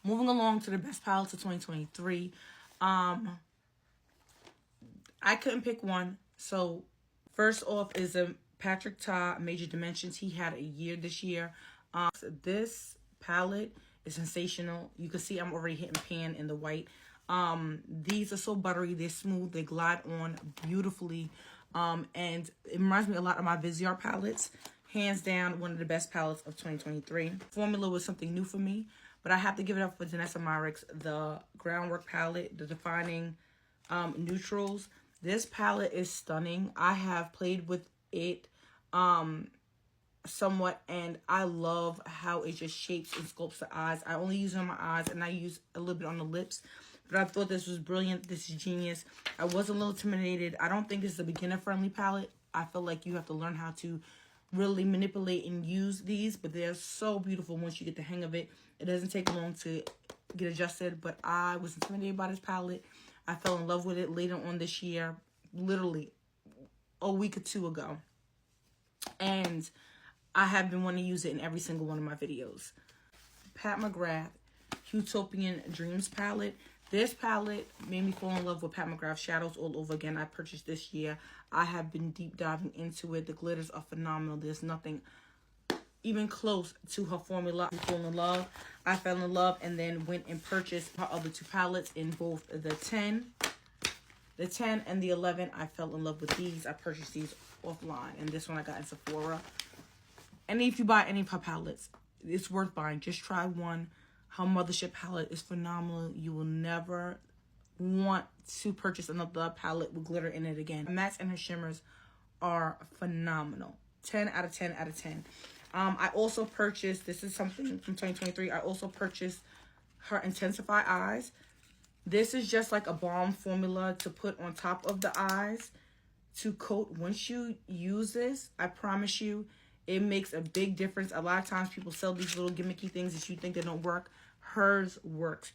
moving along to the best palettes of 2023. I couldn't pick one. So first off is a Patrick Ta Major Dimensions. He had a year this year. So this palette is sensational. You can see I'm already hitting pan in the white. These are so buttery. They're smooth. They glide on beautifully. And it reminds me a lot of my Viseart palettes. Hands down, one of the best palettes of 2023. Formula was something new for me, but I have to give it up for Danessa Myricks, the Groundwork palette, the Defining Neutrals. This palette is stunning. I have played with it somewhat, and I love how it just shapes and sculpts the eyes. I only use it on my eyes, and I use a little bit on the lips, but I thought this was brilliant. This is genius. I was a little intimidated. I don't think it's a beginner-friendly palette. I feel like you have to learn how to really manipulate and use these, but they're so beautiful once you get the hang of it. It doesn't take long to get adjusted, but I was intimidated by this palette. I fell in love with it later on this year, literally a week or two ago. And I have been wanting to use it in every single one of my videos. Pat McGrath Utopian Dreams palette. This palette made me fall in love with Pat McGrath Shadows all over again. I purchased this year. I have been deep diving into it. The glitters are phenomenal. There's nothing even close to her formula. I fell in love. I fell in love and then went and purchased her other two palettes in both the 10 and the 11. I fell in love with these. I purchased these offline, and this one I got in Sephora. And if you buy any of her palettes, it's worth buying. Just try one. Her Mothership palette is phenomenal. You will never want to purchase another palette with glitter in it again. Her mattes and her shimmers are phenomenal. 10 out of 10 out of 10. I also purchased, this is something from 2023, I also purchased her Intensify Eyes. This is just like a balm formula to put on top of the eyes to coat. Once you use this, I promise you, it makes a big difference. A lot of times people sell these little gimmicky things that you think they don't work. Hers works.